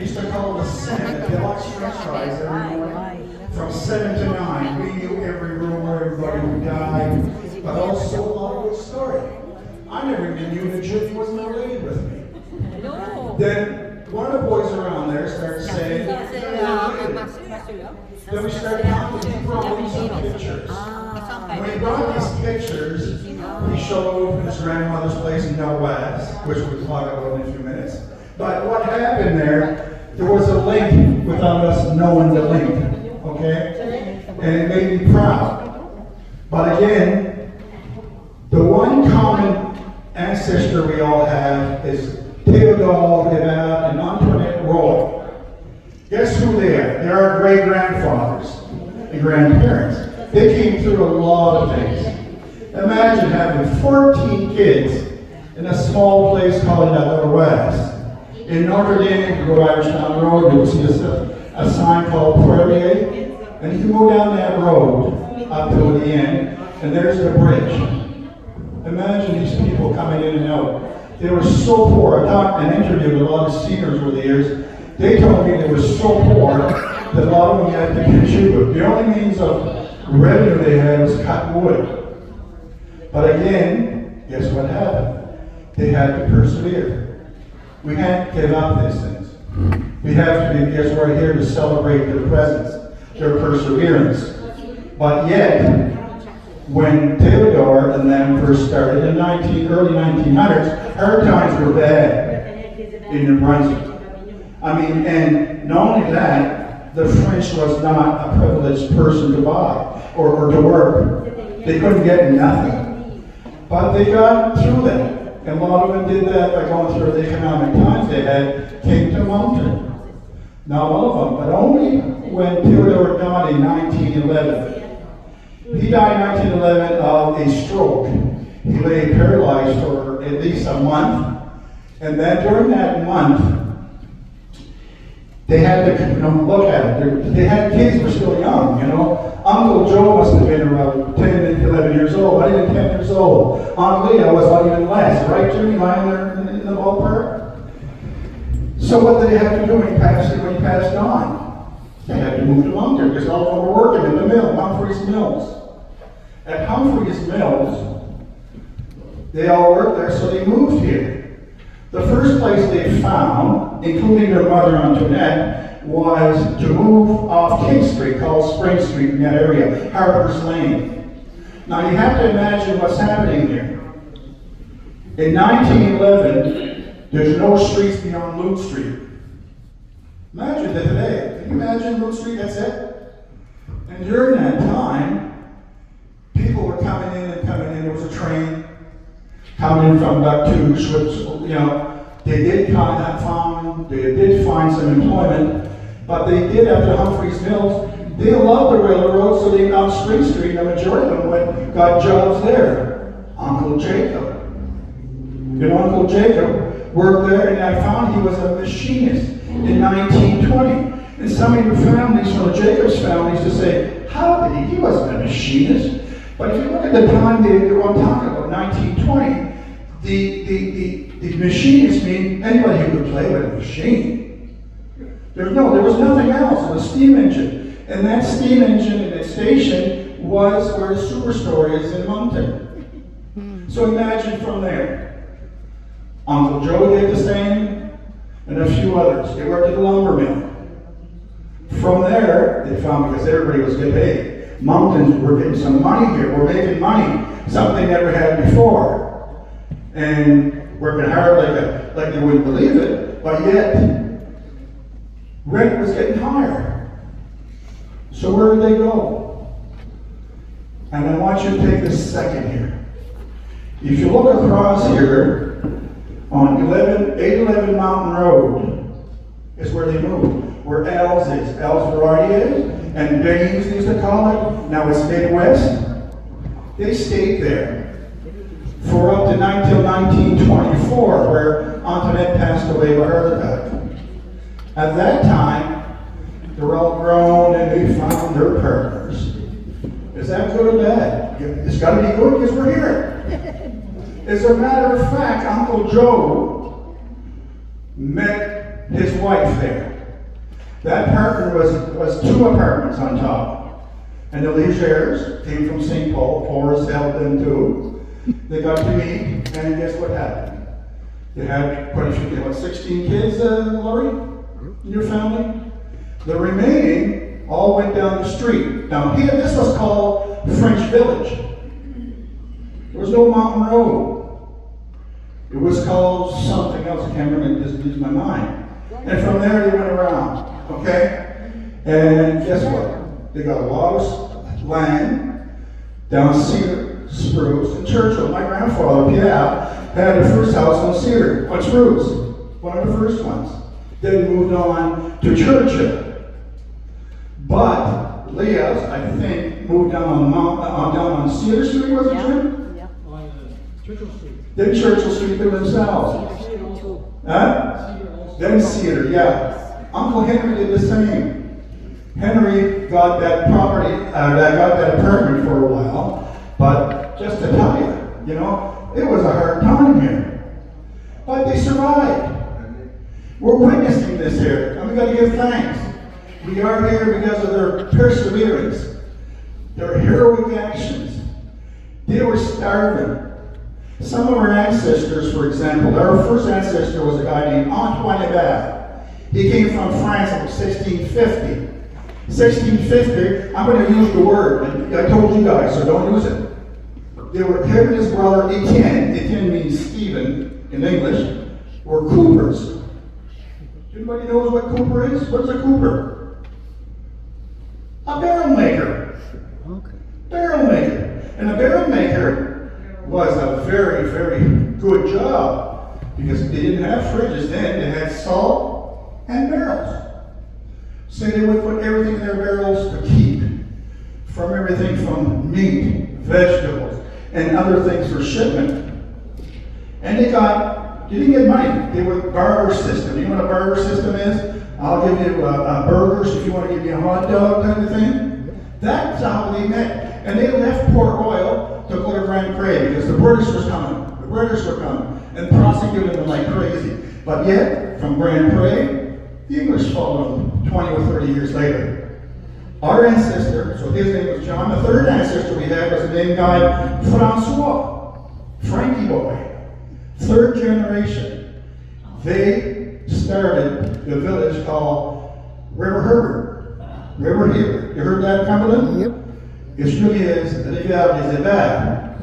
used to call the Senate, the deluxe french fries every morning. From 7 to 9, we knew every room where everybody who died, but also a lot of good story. I never even knew that Judy wasn't related with me. Then one of the boys around there started saying, then we started counting, he brought in some pictures. When he brought these pictures, he showed his grandmother's place in Del West, which we'll talk about in a few minutes. But what happened there was a link without us knowing the link, okay? And it made me proud. But again, the one common ancestor we all have is Theodore, Hébert, and Antoinette Roy. Guess who they are? They're our great-grandfathers and grandparents. They came through a lot of things. Imagine having 14 kids in a small place called Del West. In Notre Dame, you go Irishtown Road, you'll see a sign called Poirier, and you can go down that road up to the end, and there's the bridge. Imagine these people coming in and out. They were so poor. I talked and interviewed a lot of seniors over the years. They told me they were so poor that a lot of them had to contribute. The only means of revenue they had was cut wood. But again, guess what happened? They had to persevere. We can't give up these things. We have to be, because we're here to celebrate their presence, their perseverance. But yet, when Theodore and them first started in early 1900s, hard times were bad in New Brunswick. I mean, and not only that, the French was not a privileged person to buy or to work. They couldn't get nothing. But they got through that. And a lot of them did that by going through the economic times they had, came to Moncton. Not all of them, but only when Theodore died in 1911. He died in 1911 of a stroke. He lay paralyzed for at least a month. And then during that month, they had to look at it. They had kids who were still young, Uncle Joe must have been around 10 and 11 years old, not even 10 years old. Aunt Leah was not even less, right, Jimmy, lying there in the ballpark? So what did they have to do when he passed on? They had to move to Moncton because all of them were working in the mill, Humphreys Mills. At Humphreys Mills, they all worked there, so they moved here. The first place they found, including their mother Antoinette, was to move off King Street, called Spring Street in that area, Harper's Lane. Now you have to imagine what's happening here. In 1911, there's no streets beyond Lute Street. Imagine that today. Can you imagine Lute Street? That's it? And during that time, people were coming in and coming in. There was a train coming in from Bucktouche, which, they did find some employment, but they did after Humphreys Mills. They loved the railroad, so they on Spring Street, the majority of them got jobs there. Uncle Jacob. Uncle Jacob worked there, and I found he was a machinist in 1920. And some of your families, from the Jacobs families, to say, how did he? He wasn't a machinist. But if you look at the time they were talking about, 1920, the machinist mean anybody who could play with a machine. There was nothing else. It was steam engine. And that steam engine and that station was where the superstore is in Moncton. So imagine from there. Uncle Joe did the same, and a few others. They worked at the lumber mill. From there, they found, because everybody was getting paid, Monctons were getting some money here. We're making money, something they never had before. And working hard like they wouldn't believe it, but yet rent was getting higher. So where did they go? And I want you to take this second here. If you look across here on 811 Mountain Road is where they moved, where Al's is. Al's Variety is, and Baines used to call it. Now it's Midwest. They stayed there for up to until 1924, where Antoinette passed away by heart attack. At that time, they were all grown and they found their partners. Is that good or bad? It's got to be good because we're here. As a matter of fact, Uncle Joe met his wife there. That apartment was 2 apartments on top. And the Legers came from St. Paul. Forrest helped them too. They got to meet, and guess what happened? They had quite a few kids. What, 16 kids, Laurie, in your family? The remaining all went down the street. Now here, this was called French Village. There was no mountain road. It was called something else. I can't remember. It just leaves my mind. And from there they went around. Okay? And guess what? They got a lot of land down Cedar, Spruce, and Churchill. My grandfather, Pierre, had the first house on Cedar, on Spruce. One of the first ones. Then moved on to Churchill. But Leah's, I think, moved down on Cedar Street, was it, Jim? Yeah. On Churchill Street. Then Churchill Street to themselves. Huh? Then Cedar, yeah. Uncle Henry did the same. Henry got that property, got that apartment for a while, but just to tell you, you know, it was a hard time here. But they survived. We're witnessing this here, and we got to give thanks. We are here because of their perseverance, their heroic actions. They were starving. Some of our ancestors, for example, our first ancestor was a guy named Antoine Hébert. He came from France in 1650. 1650, I'm going to use the word, and I told you guys, so don't use it. They were, him and his brother Etienne, Etienne means Stephen in English, were coopers. Anybody knows what cooper is? What is a cooper? A barrel maker. Okay. Barrel maker. And a barrel maker was a very, very good job because they didn't have fridges then. They had salt and barrels. So they would put everything in their barrels to keep from everything from meat, vegetables, and other things for shipment. And they didn't get money. They were barter system. You know what a barter system is? I'll give you burgers if you want to give me a hot dog type of thing. That's how they met. And they left Port Royal to go to Grand Prairie because the British was coming. The British were coming and prosecuted them like crazy. But yet, from Grand Prairie, the English followed them 20 or 30 years later. Our ancestor, so his name was John, the third ancestor we had was a named guy, Francois, Frankie boy. Third generation. They started the village called River Herbert. River Herbert. You heard that, Cumberland? Yep. It really is the Rivière des Hébert.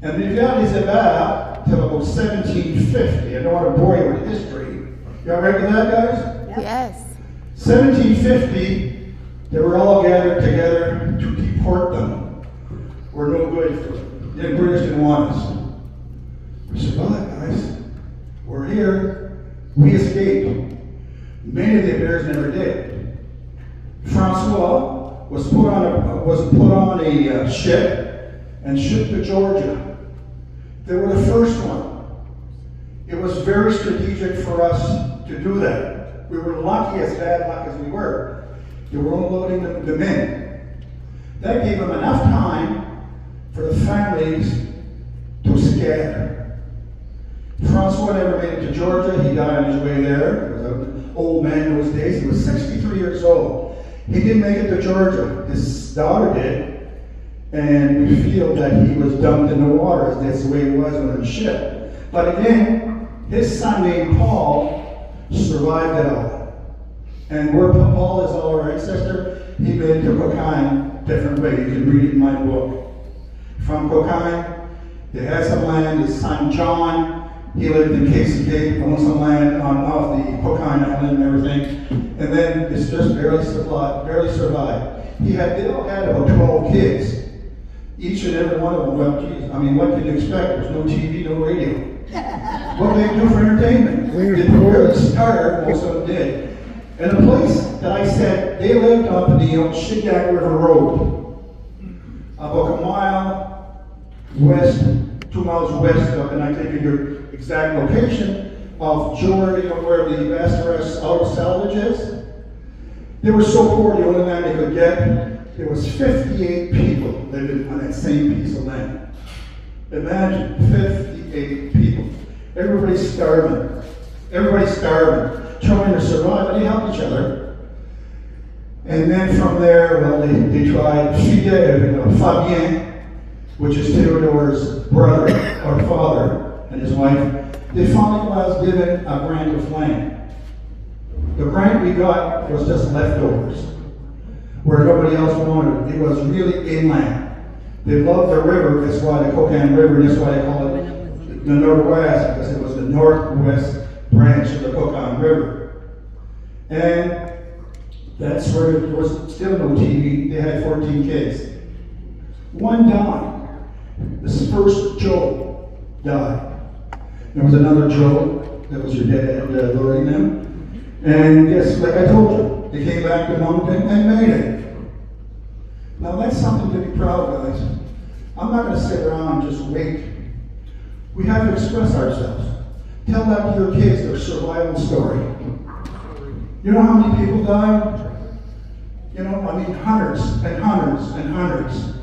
And the Rivière des Hébert till about 1750. I don't want to bore you with history. Y'all ready for that, guys? Yep. Yes. 1750, they were all gathered together to deport them. We're no good for them. The British didn't want us. We survived, guys. We're here. We escaped. Many of the bears never did. Francois was put on a ship and shipped to Georgia. They were the first one. It was very strategic for us to do that. We were lucky, as bad luck as we were. They were unloading the men. That gave them enough time for the families to scatter. Francois never made it to Georgia. He died on his way there. He was an old man in those days. He was 63 years old. He didn't make it to Georgia. His daughter did. And we feel that he was dumped in the waters. That's the way it was on the ship. But again, his son named Paul survived it all. And where Paul is our ancestor, he made it to Cocagne different way. You can read it in my book. From Cocagne, they had some land. His son John, he lived in Casey Cape, owned some land off the Cocagne Island and everything. And then it's just barely survived. They all had about 12 kids. Each and every one of them, well, geez, I mean, what can you expect? There's no TV, no radio. What do they do for entertainment? They barely starved, most of them did. And the place that I said, they lived up in the Shigak River Road. About a mile west, 2 miles west of, and I take you your exact location of Georgia, where the Vasteras Auto Salvage is. They were so poor, the only land they could get, there was 58 people living on that same piece of land. Imagine, 58 people. Everybody's starving. Everybody's starving. trying to survive, but they helped each other. And then from there, well, they tried Fabien, which is Theodore's brother or father and his wife. They finally was given a grant of land. The grant we got was just leftovers, where nobody else wanted it. It was really inland. They loved the river, that's why the Cocan River, and that's why they call it the Northwest, because it was the northwest branch of the Cocan River. And that's where there was still no TV. They had 14 kids. One died. This first Joe died. There was another Joe, that was your dad, Lori and them. And yes, like I told you, they came back to Moncton and made it. Now that's something to be proud of, guys. I'm not going to sit around and just wait. We have to express ourselves. Tell that to your kids, their survival story. You know how many people died? You know, I mean hundreds and hundreds and hundreds.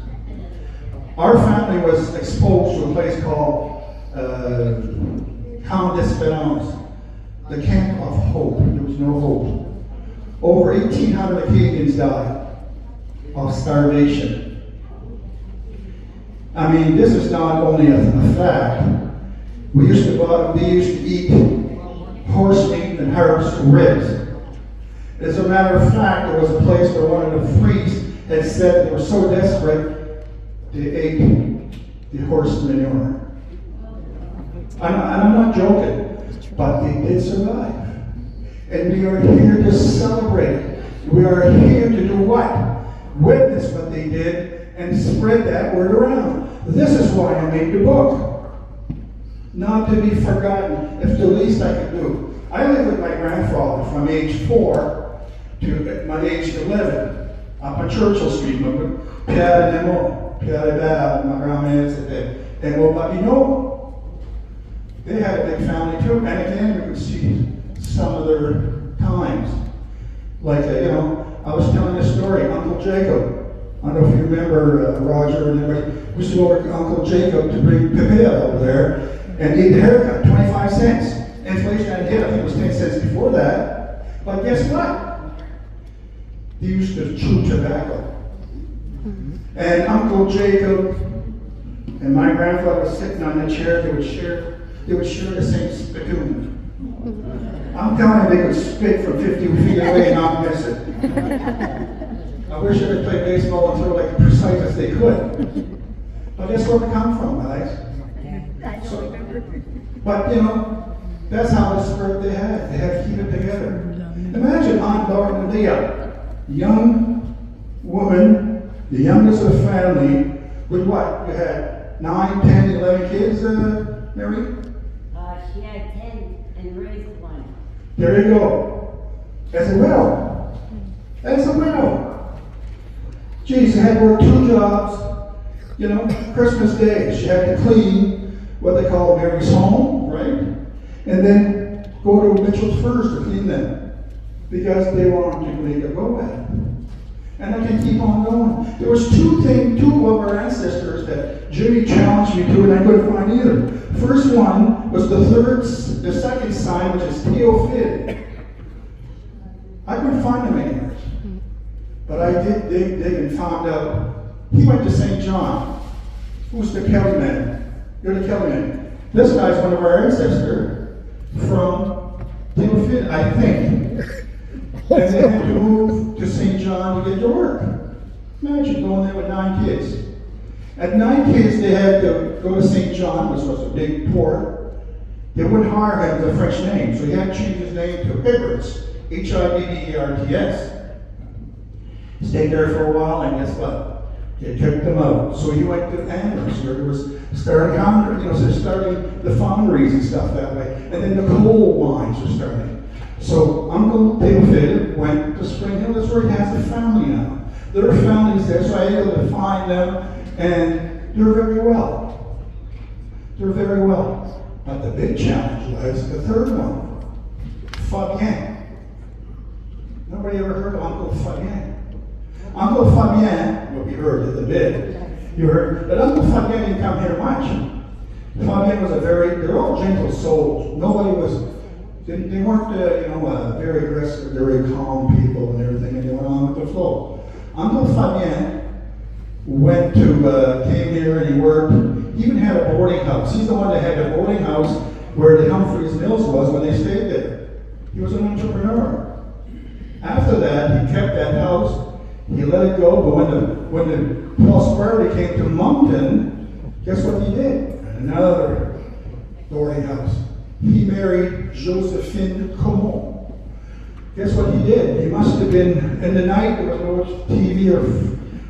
Our family was exposed to a place called Camp d'Espérance, the Camp of Hope. There was no hope. Over 1,800 Acadians died of starvation. I mean, this is not only a fact. They used to eat horse meat and herbs and ribs. As a matter of fact, there was a place where one of the priests had said they were so desperate, they ate the horse manure. And I'm not joking, but they did survive. And we are here to celebrate it. We are here to do what? Witness what they did and spread that word around. This is why I made the book. Not to be forgotten, if the least I could do. I lived with my grandfather from age 4 to my age 11, up on Churchill Street, Pierre Nemo, Pierre Hébert, my grandma said, and but you know, they had a big family too, and again, we could see some of their times. Like, I was telling this story, Uncle Jacob. I don't know if you remember Roger and everybody. We used to go over to Uncle Jacob to bring Pepe over there and eat the haircut, 25 cents. Inflation had hit, I think it was 10 cents before that. But guess what? They used to chew tobacco. And Uncle Jacob and my grandfather was sitting on the chair, they would share the same spittoon. I'm telling you, they could spit from 50 feet away and not miss it. I wish I could play baseball and throw like precise as they could. But that's where we come from, guys. So, but that's how the spirit they had. They had to keep it together. Imagine Aunt Laura and Leah, young woman, the youngest of the family, with what? You had 9, 10, 11 kids, Mary? She had 10 and raised one. There you go. As a widow. As a widow. Geez, she had to work 2 jobs. Christmas Day, she had to clean what they call Mary's home, right? And then go to Mitchell's Furs to clean them because they wanted to make a go at it. And I can keep on going. There was two of our ancestors that Jimmy challenged me to, and I couldn't find either. First one was the second sign, which is Theophil. I couldn't find him anywhere. But I did dig and found out he went to St. John. Who's the Kelly man? You're the Kelly man. This guy's one of our ancestors from Theophil, I think. And they had to move to St. John to get to work. Imagine going there with 9 kids. At 9 kids, they had to go to St. John, which was a big port. They wouldn't hire him with a French name, so he had to change his name to Hébert, Hibberts. Stayed there for a while, and guess what? They took them out. So he went to Amherst, where there was starting the foundries and stuff that way. And then the coal mines were starting. So Uncle Theophil went to Spring Hill. That's where he has a family now. There are families there, so I was able to find them, and they're very well. They're very well. But the big challenge was the third one, Fabien. Nobody ever heard of Uncle Fabien? Uncle Fabien, well, we heard it a bit. You heard, but Uncle Fabien didn't come here much. Fabien was they're all gentle souls. They weren't, very aggressive, very calm people and everything, and they went on with the flow. Uncle Fabien came here and he worked. He even had a boarding house. He's the one that had the boarding house where the Humphreys Mills was when they stayed there. He was an entrepreneur. After that, he kept that house. He let it go, but when the prosperity came to Moncton, guess what he did? Another boarding house. He married Josephine Comont. Guess what he did? He must have been, in the night, there was no TV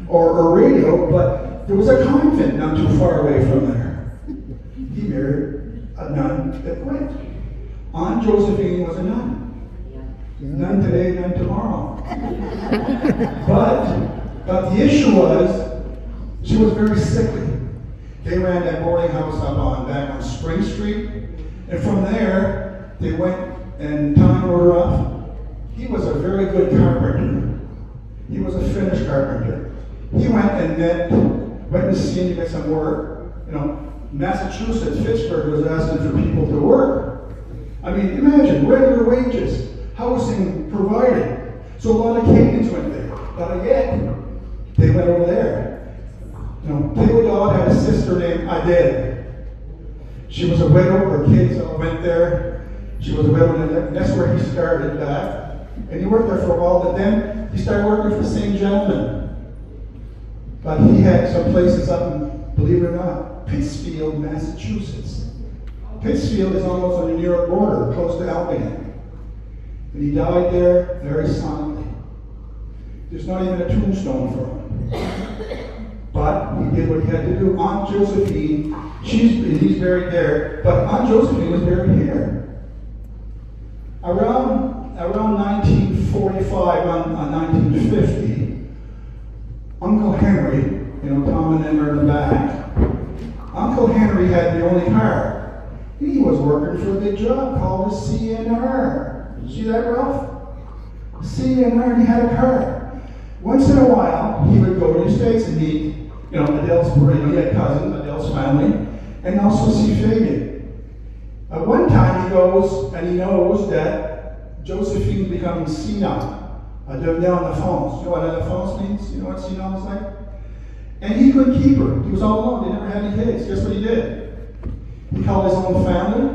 or radio, but there was a convent not too far away from there. He married a nun that went. Aunt Josephine was a nun. None today, none tomorrow. but the issue was, she was very sickly. They ran that boarding house back on Spring Street, and from there, they went and time rode her off. He was a very good carpenter. He was a Finnish carpenter. He went to see him to get some work. Massachusetts, Pittsburgh was asking for people to work. I mean, imagine, regular wages, housing provided. So a lot of Canadians went there. But yet, they went over there. Théodore had a sister named Adele. She was a widow, her kids all went there. She was a widow, and that's where he started back. And he worked there for a while, but then he started working for the same gentleman. But he had some places up in, believe it or not, Pittsfield, Massachusetts. Pittsfield is almost on the New York border, close to Albany. And he died there very silently. There's not even a tombstone for him. But he did what he had to do. Aunt Josephine, he's buried there, but Aunt Josephine was buried here. Around 1945, on 1950, Uncle Henry, Tom and them are in the back. Uncle Henry had the only car. He was working for a big job called a CNR. See that, Ralph? CNR, and he had a car. Once in a while, he would go to the States and meet, Adele's he had cousins, Adele's family, and also see Fabian. One time he goes and he knows that Josephine's becoming senile. Devenir en enfance. You know what en enfance means? You know what senile is like? And he couldn't keep her. He was all alone. They never had any kids. Guess what he did? He called his own family.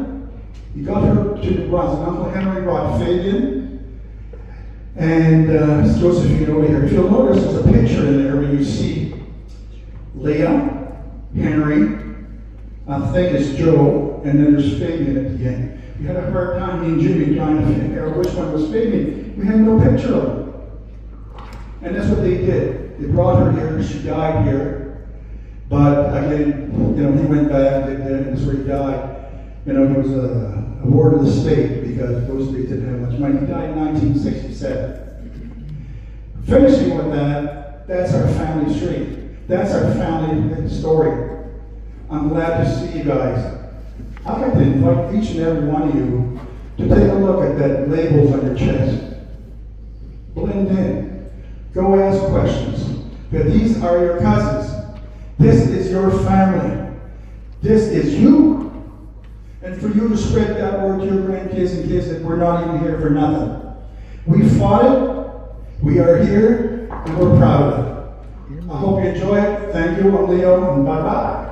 He got her to the Brunswick. Uncle Henry brought Fabian and Josephine over here. If you'll notice, there's a picture in there where you see Leah, Henry, I think it's Joe, and then there's Fabian at the end. We had a hard time, me and Jimmy, trying to figure out which one was Fabian. We had no picture of him. And that's what they did. They brought her here. She died here. But again, he went back, and that's where he died. He was a ward of the state because those states didn't have much money. He died in 1967. Finishing with that, that's our family tree. That's our family story. I'm glad to see you guys. I'd like to invite each and every one of you to take a look at that labels on your chest. Blend in. Go ask questions. But these are your cousins. This is your family. This is you. And for you to spread that word to your grandkids and kids that we're not even here for nothing. We fought it. We are here. And we're proud of it. I hope you enjoy it. Thank you. I'm Leo. And bye-bye.